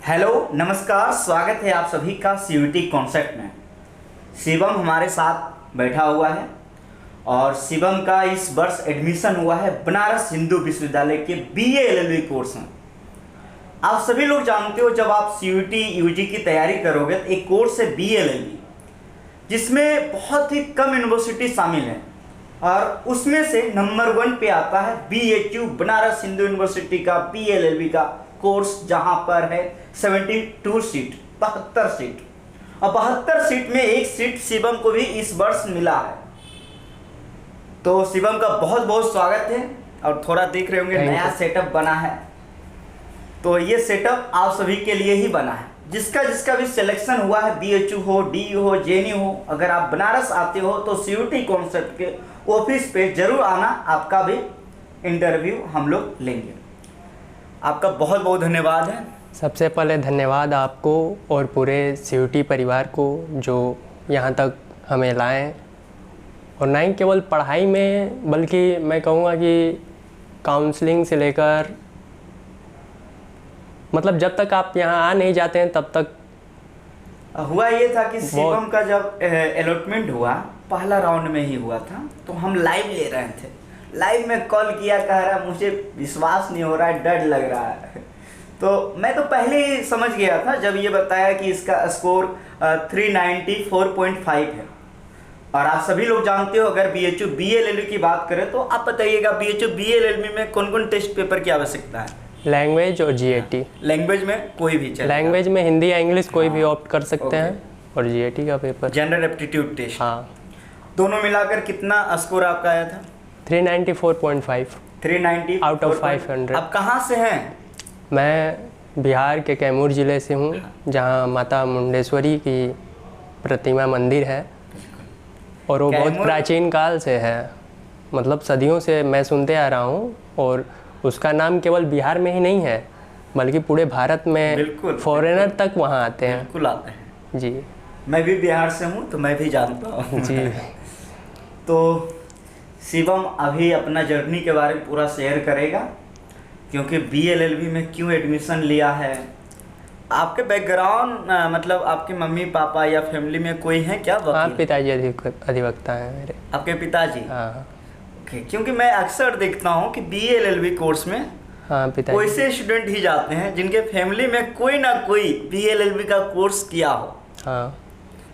Hello नमस्कार, स्वागत है आप सभी का सीयूटी कॉन्सेप्ट में। शिवम हमारे साथ बैठा हुआ है और शिवम का इस वर्ष एडमिशन हुआ है बनारस हिंदू विश्वविद्यालय के बीए एलएलबी कोर्स में। आप सभी लोग जानते हो, जब आप सीयूटी यूजी की तैयारी करोगे तो एक कोर्स है बीए एलएलबी, जिसमें बहुत ही कम यूनिवर्सिटी शामिल है और उसमें से नंबर 1 पे आता है बीएचयू बनारस हिंदू यूनिवर्सिटी का बीए एलएलबी का कोर्स, जहां पर है 72 सीट, 72 सीट, और 72 सीट में एक सीट शिवम को भी इस वर्ष मिला है। तो शिवम का बहुत बहुत स्वागत है। और थोड़ा देख रहे होंगे नया सेटअप बना है, तो ये सेटअप आप सभी के लिए ही बना है। जिसका भी सिलेक्शन हुआ है, बीएचयू हो, डीयू हो, जेएनयू हो, अगर आप बनारस आते हो तो सीयूटी कॉन्सेप्ट के ऑफिस पे जरूर आना, आपका भी इंटरव्यू हम लोग लेंगे। आपका बहुत बहुत धन्यवाद है। सबसे पहले धन्यवाद आपको और पूरे सीयूटी परिवार को जो यहाँ तक हमें लाएं, और ना ही केवल पढ़ाई में बल्कि मैं कहूँगा कि काउंसलिंग से लेकर, मतलब जब तक आप यहाँ आ नहीं जाते हैं तब तक। हुआ ये था कि शिवम का जब अलॉटमेंट हुआ, पहला राउंड में ही हुआ था, तो हम लाइव ले रहे थे। लाइव में कॉल किया, कह रहा है मुझे विश्वास नहीं हो रहा है, डर लग रहा है। तो मैं तो पहले ही समझ गया था जब ये बताया कि इसका स्कोर 394.5 है। और आप सभी लोग जानते हो, अगर बीएचयू बीएलएलबी की बात करें तो आप बताइएगा बीएचयू बीएलएलबी में कौन कौन टेस्ट पेपर की आवश्यकता है? लैंग्वेज और जीएटी। लैंग्वेज में कोई भी चलेगा। लैंग्वेज में हिंदी या इंग्लिश कोई भी ऑप्ट कर सकते हैं, और जीएटी का पेपर जनरल एप्टीट्यूड टेस्ट। हाँ, दोनों मिलाकर कितना स्कोर आपका आया था? 394.5 390 आउट ऑफ 500। आप कहाँ से हैं? मैं बिहार के कैमूर ज़िले से हूँ, जहाँ माता मुंडेश्वरी की प्रतिमा मंदिर है, और वो बहुत प्राचीन काल से है, मतलब सदियों से मैं सुनते आ रहा हूँ। और उसका नाम केवल बिहार में ही नहीं है, बल्कि पूरे भारत में फॉरेनर तक वहाँ आते हैं। बिल्कुल आते हैं जी। मैं भी बिहार से हूँ तो मैं भी जानता हूँ जी। तो शिवम अभी अपना जर्नी के बारे में पूरा शेयर करेगा, क्योंकि बीएलएलबी में क्यों एडमिशन लिया है। आपके बैकग्राउंड मतलब आपके मम्मी पापा या फैमिली में कोई है क्या वकील? हाँ, पिताजी अधिवक्ता हैं मेरे। आपके पिताजी? हाँ। ओके, क्योंकि मैं अक्सर देखता हूँ कि बीएलएलबी कोर्स में हाँ, पिताजी वैसे स्टूडेंट ही जाते हैं जिनके फैमिली में कोई ना कोई बीएलएलबी का कोर्स किया हो। हाँ।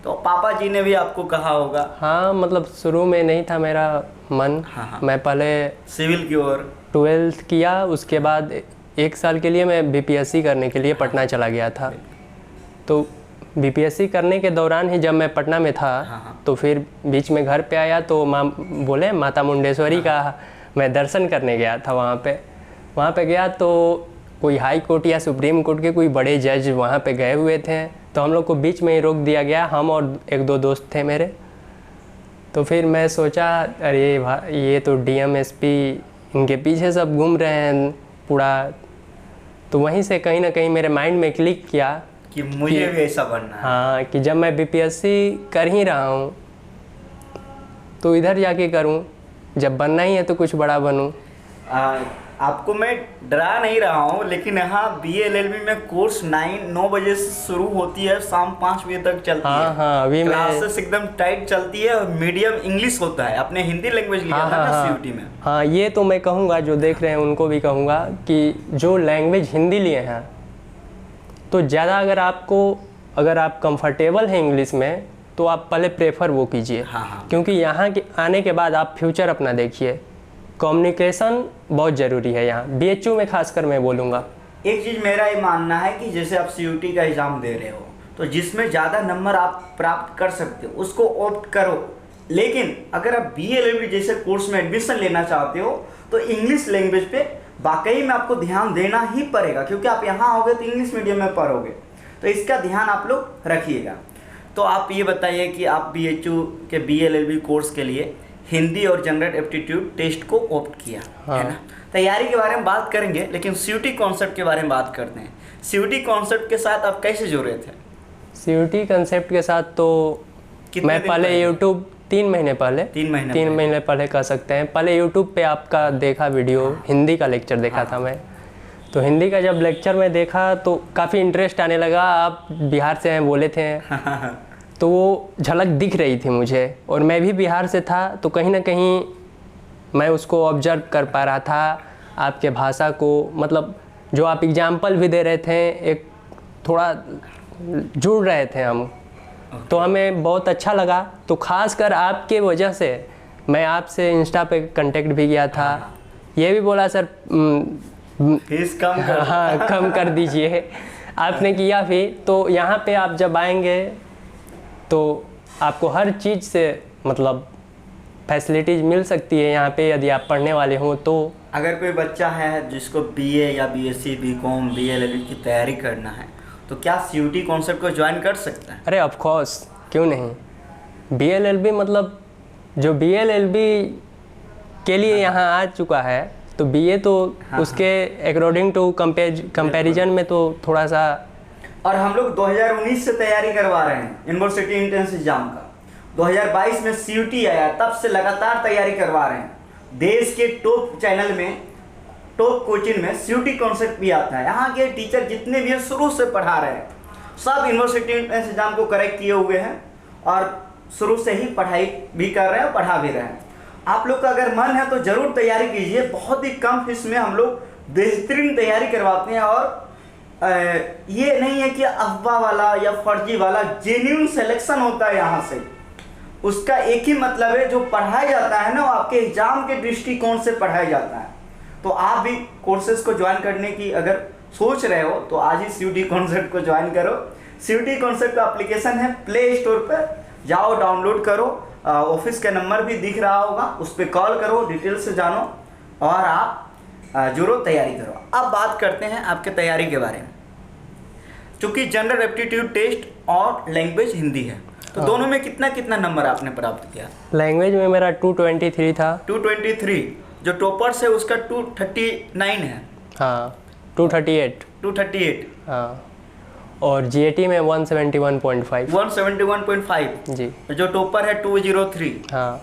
तो पापा जी ने भी आपको कहा होगा? हाँ, मतलब शुरू में नहीं था मेरा मन। हाँ। मैं पहले सिविल की ओर 12th किया, उसके बाद 1 साल के लिए मैं बीपीएससी करने के लिए पटना चला गया था। तो बीपीएससी करने के दौरान ही जब मैं पटना में था, तो फिर बीच में घर पे आया तो बोले माता मुंडेश्वरी का मैं दर्शन करने गया था। वहाँ पे गया तो कोई हाई कोर्ट या सुप्रीम कोर्ट के कोई बड़े जज वहाँ पे गए हुए थे, तो हम लोग को बीच में ही रोक दिया गया, हम और 1-2 दोस्त थे मेरे। तो फिर मैं सोचा, अरे ये तो डीएमएसपी इनके पीछे सब घूम रहे हैं पूरा। तो वहीं से कहीं ना कहीं मेरे माइंड में क्लिक किया कि मुझे भी ऐसा बनना है। हाँ, कि जब मैं बीपीएससी कर ही रहा हूँ तो इधर जाके करूँ, जब बनना ही है तो कुछ बड़ा बनूँ। आपको मैं डरा नहीं रहा हूँ, लेकिन यहाँ बीएलएलबी में कोर्स 9 बजे से शुरू होती है, शाम 5 बजे तक चलती है। हाँ, अभी क्लासेस एकदम टाइट चलती है और मीडियम इंग्लिश होता है। आपने हिंदी लैंग्वेज लिया था ना सीयूटी में? हाँ, ये तो मैं कहूँगा, जो देख रहे हैं उनको भी कहूँगा कि जो लैंग्वेज हिंदी लिए हैं, तो ज़्यादा अगर आप कंफर्टेबल हैं इंग्लिश में तो आप पहले प्रेफर वो कीजिए। क्योंकि यहाँ के आने के बाद आप फ्यूचर अपना देखिए, कम्युनिकेशन बहुत ज़रूरी है यहाँ, बीएचयू में खासकर मैं बोलूँगा। एक चीज़ मेरा ये मानना है कि जैसे आप सीयूटी का एग्ज़ाम दे रहे हो, तो जिसमें ज़्यादा नंबर आप प्राप्त कर सकते हो उसको ऑप्ट करो। लेकिन अगर आप बीएलएलबी जैसे कोर्स में एडमिशन लेना चाहते हो तो इंग्लिश लैंग्वेज पे वाकई में आपको ध्यान देना ही पड़ेगा, क्योंकि आप यहाँ आओगे तो इंग्लिश मीडियम में पढ़ोगे, तो इसका ध्यान आप लोग रखिएगा। तो आप ये बताइए कि आप बीएचयू के बीएलएलबी कोर्स के लिए हिंदी और जनरल एप्टीट्यूड टेस्ट को ऑप्ट किया, है ना? तैयारी के बारे में बात करेंगे, लेकिन सीयूटी कॉन्सेप्ट के बारे में बात करते हैं। सीयूटी कॉन्सेप्ट के साथ आप कैसे जुड़े थे? सीयूटी कॉन्सेप्ट के साथ तो मैं पहले यूट्यूब 3 महीने पहले कह सकते हैं, पहले यूट्यूब पे आपका देखा वीडियो, हिंदी का लेक्चर देखा था मैं। तो हिंदी का जब लेक्चर में देखा तो काफ़ी इंटरेस्ट आने लगा। आप बिहार से हैं बोले थे तो वो झलक दिख रही थी मुझे, और मैं भी बिहार से था, तो कहीं ना कहीं मैं उसको ऑब्जर्व कर पा रहा था आपके भाषा को। मतलब जो आप एग्जाम्पल भी दे रहे थे, एक थोड़ा जुड़ रहे थे हम, तो हमें बहुत अच्छा लगा। तो ख़ासकर आपके वजह से मैं आपसे इंस्टा पे कांटेक्ट भी किया था। ये भी बोला सर फीस कम कर हाँ कम कर दीजिए, आपने किया भी। तो यहाँ पे आप जब आएंगे तो आपको हर चीज़ से मतलब फैसिलिटीज़ मिल सकती है यहाँ पे, यदि आप पढ़ने वाले हों तो। अगर कोई बच्चा है जिसको बीए या बीएससी, बीकॉम, बीएलएलबी की तैयारी करना है तो क्या सीयूटी कॉन्सेप्ट को ज्वाइन कर सकता है? अरे ऑफ कोर्स, क्यों नहीं। बीएलएलबी मतलब जो बीएलएलबी के लिए यहाँ आ चुका है, तो बीए तो उसके अकॉर्डिंग टू कंपैरिजन में तो थोड़ा सा। और हम लोग 2019 से तैयारी करवा रहे हैं यूनिवर्सिटी एंट्रेंस एग्जाम का। 2022 में सीयूटी आया, तब से लगातार तैयारी करवा रहे हैं। देश के टॉप चैनल में, टॉप कोचिंग में सीयूटी कॉन्सेप्ट भी आता है। यहाँ के टीचर जितने भी हैं शुरू से पढ़ा रहे हैं, सब यूनिवर्सिटी एंट्रेंस एग्जाम को करेक्ट किए हुए हैं और शुरू से ही पढ़ाई भी कर रहे हैं, पढ़ा भी रहे हैं। आप लोग का अगर मन है तो जरूर तैयारी कीजिए। बहुत ही कम फीस में हम लोग बेहतरीन तैयारी करवाते हैं, और ये नहीं है कि अफवाह वाला या फर्जी वाला, जेन्युइन सिलेक्शन होता है यहाँ से। उसका एक ही मतलब है, जो पढ़ाया जाता है ना, वो आपके एग्जाम के दृष्टिकोण से पढ़ाया जाता है। तो आप भी कोर्सेज को ज्वाइन करने की अगर सोच रहे हो तो आज ही सीयूटी कॉन्सेप्ट को ज्वाइन करो। सीयूटी कॉन्सेप्ट का एप्लीकेशन है, प्ले स्टोर पर जाओ, डाउनलोड करो। ऑफिस का नंबर भी दिख रहा होगा, उस पर कॉल करो, डिटेल से जानो और आप जुड़ो, तैयारी करो। अब बात करते हैं आपके तैयारी के बारे में। चूँकि जनरल एप्टीट्यूड टेस्ट और लैंग्वेज हिंदी है, तो दोनों में कितना कितना नंबर आपने प्राप्त किया? लैंग्वेज में मेरा 223 था। 223। जो टॉपर्स है उसका 239 है। हाँ 238। हाँ। और जीएटी में 171.5। 171.5 जी। जो टॉपर है 203। हाँ,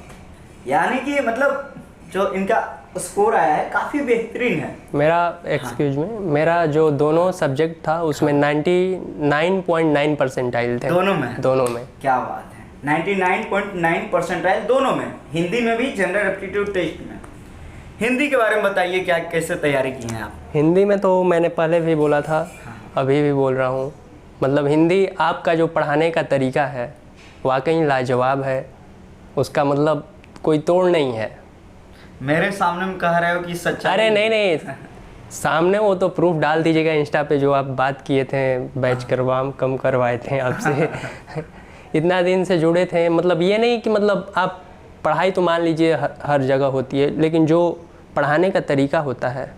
यानी कि मतलब जो इनका स्कोर आया है काफ़ी बेहतरीन है। मेरा एक्सक्यूज में मेरा जो दोनों सब्जेक्ट था उसमें 99.9 परसेंटाइल थे। दोनों में? क्या बात है, 99.9 परसेंटाइल दोनों में, हिंदी में भी, जनरल एप्टीट्यूड टेस्ट में। हिंदी के बारे में बताइए, क्या कैसे तैयारी की है आप? हिंदी में तो मैंने पहले भी बोला था, अभी भी बोल रहा हूँ। मतलब हिंदी आपका जो पढ़ाने का तरीका है वाकई लाजवाब है, उसका मतलब कोई तोड़ नहीं है। मेरे सामने में कह रहे हो कि सच्चाई? अरे नहीं सामने वो तो प्रूफ डाल दीजिएगा इंस्टा पे, जो आप बात किए थे, बैच कम करवाए थे आपसे इतना दिन से जुड़े थे। मतलब ये नहीं कि मतलब आप पढ़ाई तो मान लीजिए हर जगह होती है, लेकिन जो पढ़ाने का तरीका होता है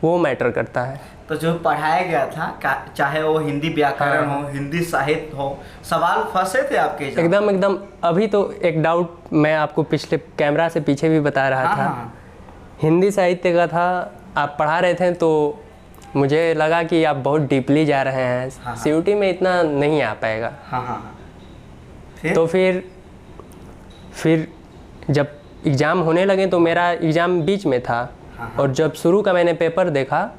वो मैटर करता है। तो जो पढ़ाया गया था, चाहे वो हिंदी व्याकरण हो, हिंदी साहित्य हो, सवाल फंसे थे आपके? एकदम। अभी तो एक डाउट मैं आपको पिछले कैमरा से पीछे भी बता रहा था। हिंदी साहित्य का था, आप पढ़ा रहे थे तो मुझे लगा कि आप बहुत डीपली जा रहे हैं। सीयूटी में इतना नहीं आ पाएगा। तो फिर जब एग्ज़ाम होने लगे तो मेरा एग्ज़ाम बीच में था, और जब शुरू का मैंने पेपर देखा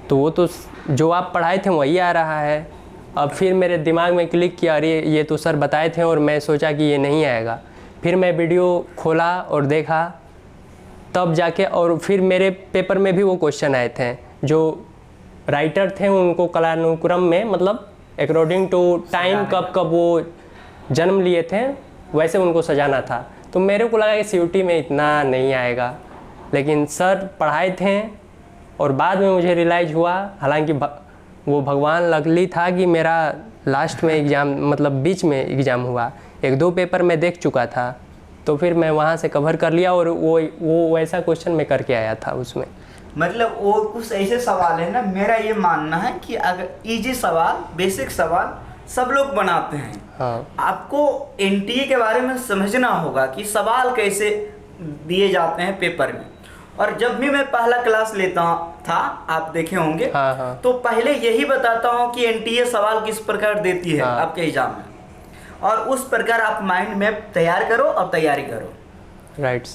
तो वो तो जो आप पढ़ाए थे वही आ रहा है। अब फिर मेरे दिमाग में क्लिक किया, अरे ये तो सर बताए थे, और मैं सोचा कि ये नहीं आएगा। फिर मैं वीडियो खोला और देखा, तब जाके, और फिर मेरे पेपर में भी वो क्वेश्चन आए थे। जो राइटर थे उनको कालानुक्रम में, मतलब अकॉर्डिंग टू टाइम, कब वो जन्म लिए थे वैसे उनको सजाना था। तो मेरे को लगा कि सीयूटी में इतना नहीं आएगा, लेकिन सर पढ़ाए थे, और बाद में मुझे रियलाइज़ हुआ, हालांकि वो भगवान लकली था कि मेरा लास्ट में एग्ज़ाम, मतलब बीच में एग्ज़ाम हुआ। 1-2 पेपर मैं देख चुका था, तो फिर मैं वहाँ से कवर कर लिया, और वो वैसा क्वेश्चन मैं करके आया था उसमें। मतलब वो कुछ ऐसे सवाल है ना, मेरा ये मानना है कि अगर इजी सवाल, बेसिक सवाल सब लोग बनाते हैं। हाँ। आपको एनटीए के बारे में समझना होगा कि सवाल कैसे दिए जाते हैं पेपर में। और जब भी मैं पहला क्लास लेता था, आप देखे होंगे, तो पहले यही बताता हूँ कि एनटीए सवाल किस प्रकार देती है आपके एग्जाम में, और उस प्रकार आप माइंड मैप तैयार करो और तैयारी करो। राइट।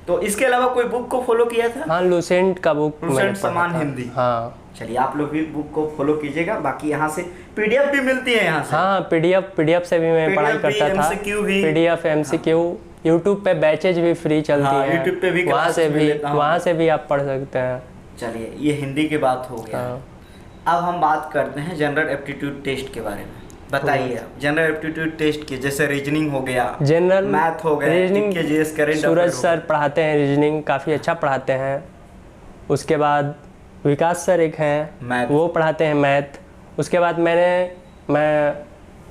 तो इसके अलावा कोई बुक को फॉलो किया था? हाँ, लूसेंट का बुक मैंने लूसेंट पढ़ा समान था। हिंदी। हाँ चलिए आप लोग भी बुक को फॉलो कीजिएगा। बाकी यहाँ से पीडीएफ भी मिलती है यहाँ से। हाँ, पीडीएफ से भी मैं पढ़ाई PDF भी, करता था। MCQ भी। पीडीएफ MCQ यूट्यूब पे बैचेज भी फ्री चलती हाँ, हैं, YouTube पे भी वहाँ क्लासेस से भी भी लेता हूँ। वहाँ से भी आप पढ़ सकते हैं। चलिए ये हिंदी की बात हो गया। हाँ। अब हम बात करते हैं जनरल एप्टीट्यूड टेस्ट के बारे में। बताइए आप जनरल एप्टीट्यूड टेस्ट के, जैसे रीजनिंग हो गया, जनरल मैथ हो गया, रीजनिंग जीएस करेंट सूरज सर पढ़ाते हैं, रीजनिंग काफ़ी अच्छा पढ़ाते हैं। उसके बाद विकास सर एक हैं, मैथ। वो पढ़ाते हैं मैथ। उसके बाद मैं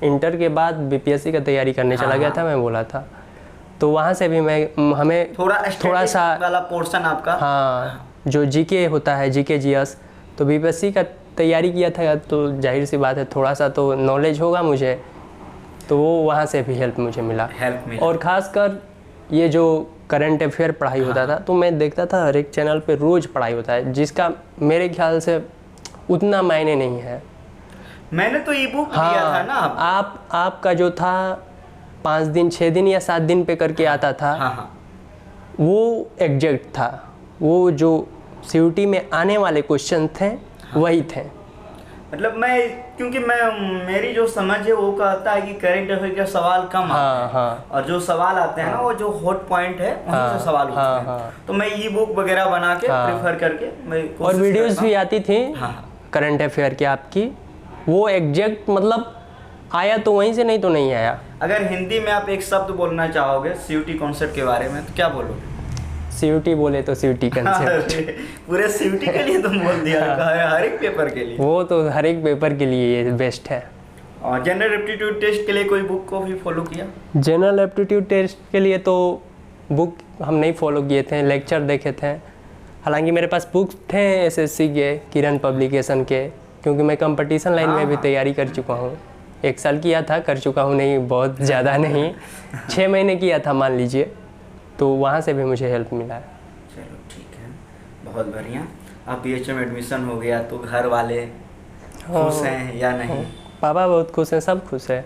इंटर के बाद बीपीएससी का तैयारी करने चला गया था, मैं बोला था, तो वहाँ से भी हमें थोड़ा सा वाला पोर्शन आपका। हाँ, जो जीके होता है, जीके जीएस, तो बीपीएससी का तैयारी किया था, तो जाहिर सी बात है थोड़ा सा तो नॉलेज होगा मुझे, तो वो वहाँ से भी हेल्प मुझे मिला। और ख़ासकर ये जो करंट अफेयर पढ़ाई होता था, तो मैं देखता था हर एक चैनल पे रोज़ पढ़ाई होता है, जिसका मेरे ख्याल से उतना मायने नहीं है। मैंने तो ई बुक दिया था ना। आपका जो था 5 दिन 6 दिन या 7 दिन पे करके आता था। हाँ। वो एग्जैक्ट था, वो जो सीयूटी में आने वाले क्वेश्चन थे वही थे। मतलब क्योंकि मेरी जो समझ है वो कहता है कि करंट अफेयर के सवाल कम आते हैं। और जो सवाल आते हैं ना, वो जो हॉट पॉइंट है उन्हीं से सवाल होते हैं। तो मैं ई बुक वगैरह बना के प्रेफर करके मैं और वीडियोस भी आती थी करंट अफेयर की आपकी, वो एग्जैक्ट मतलब आया तो वहीं से, नहीं तो नहीं आया। अगर हिंदी में आप एक शब्द बोलना चाहोगे सीयूटी कॉन्सेप्ट के बारे में, तो क्या बोलोगे? सीयूटी बोले तो सीयूटी कंसेप्ट। पूरे सीयूटी के लिए तुम बोल दिया। हर एक पेपर के लिए, वो तो हर एक पेपर के लिए ये बेस्ट है। और जनरल एप्टीट्यूड टेस्ट के लिए कोई बुक को भी फॉलो किया? जनरल एप्टीट्यूड टेस्ट के लिए तो बुक हम नहीं फॉलो किए थे, लेक्चर देखे थे। हालांकि मेरे पास बुक थे एसएससी के, किरण पब्लिकेशन के, क्योंकि मैं कंपटीशन लाइन में भी तैयारी कर चुका हूँ। 1 साल किया था, कर चुका हूँ, नहीं बहुत ज़्यादा नहीं, 6 महीने किया था मान लीजिए, तो वहाँ से भी मुझे हेल्प मिला है। चलो ठीक है, बहुत बढ़िया। अब बीएचए में एडमिशन हो गया तो घर वाले खुश हैं या नहीं? पापा बहुत खुश हैं, सब खुश है।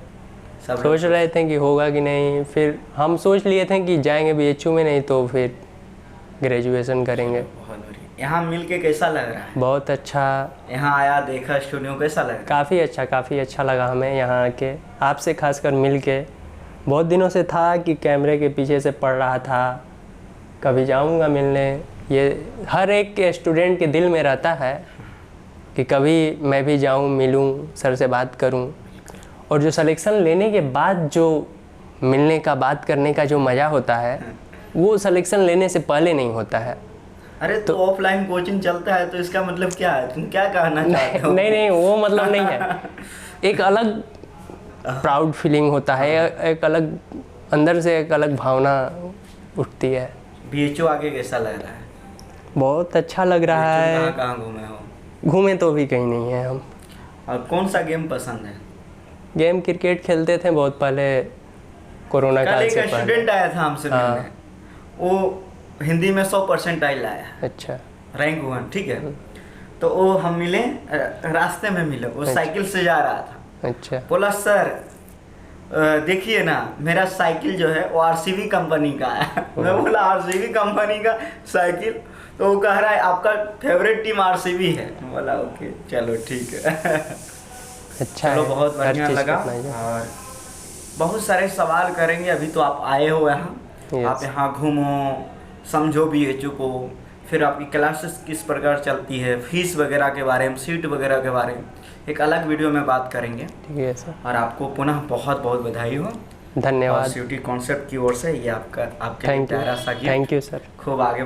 सब सोच रहे थे कि होगा कि नहीं, फिर हम सोच लिए थे कि जाएंगे बीएचयू में, नहीं तो फिर ग्रेजुएशन करेंगे। बहुत बढ़िया। यहाँ मिल के कैसा लग रहा है? बहुत अच्छा। यहाँ आया, देखा स्टूडियो, कैसा लग रहा है? काफ़ी अच्छा लगा हमें यहाँ आके, आपसे खासकर मिल के। बहुत दिनों से था कि कैमरे के पीछे से पढ़ रहा था, कभी जाऊँगा मिलने। ये हर एक के स्टूडेंट के दिल में रहता है कि कभी मैं भी जाऊँ, मिलूँ, सर से बात करूँ। और जो सिलेक्शन लेने के बाद जो मिलने का, बात करने का जो मज़ा होता है, वो सिलेक्शन लेने से पहले नहीं होता है। अरे तो ऑफलाइन कोचिंग चलता है, तो इसका मतलब क्या है? तुम क्या कहना चाहते हो? नहीं, वो मतलब नहीं है। एक अलग प्राउड फीलिंग होता है, एक अलग अंदर से एक अलग भावना उठती है। बीएचयू आगे कैसा लग रहा है? बहुत अच्छा लग रहा है। कहाँ घूमे हो? घूमे तो भी कहीं नहीं है हम। और कौन सा गेम पसंद है? गेम क्रिकेट खेलते थे बहुत पहले, कोरोना काल से पहले। स्टूडेंट आया था हमसे मिलने, वो हिंदी में 100% लाया। अच्छा, रैंक 1, ठीक है। तो वो हम मिले, रास्ते में मिले, वो साइकिल से जा रहा था। अच्छा। बोला सर देखिए ना, मेरा साइकिल जो है वो आरसीबी कंपनी का है। मैं बोला आरसीबी कंपनी का साइकिल? तो वो कह रहा है आपका फेवरेट टीम आरसीबी है। बोला ओके चलो ठीक है। अच्छा, चलो बहुत बढ़िया लगा। और बहुत सारे सवाल करेंगे। अभी तो आप आए हो यहाँ, आप यहाँ घूमो, समझो बीएचयू को, फिर आपकी क्लासेस किस प्रकार चलती है, फीस वगैरह के बारे में, सीट वगैरह के बारे में एक अलग वीडियो में बात करेंगे। ठीक है सर। और आपको पुनः बहुत बहुत बधाई हो। धन्यवाद। सीयूटी कॉन्सेप्ट की ओर से ये आपका, आपके थैंक यू सर। खूब आगे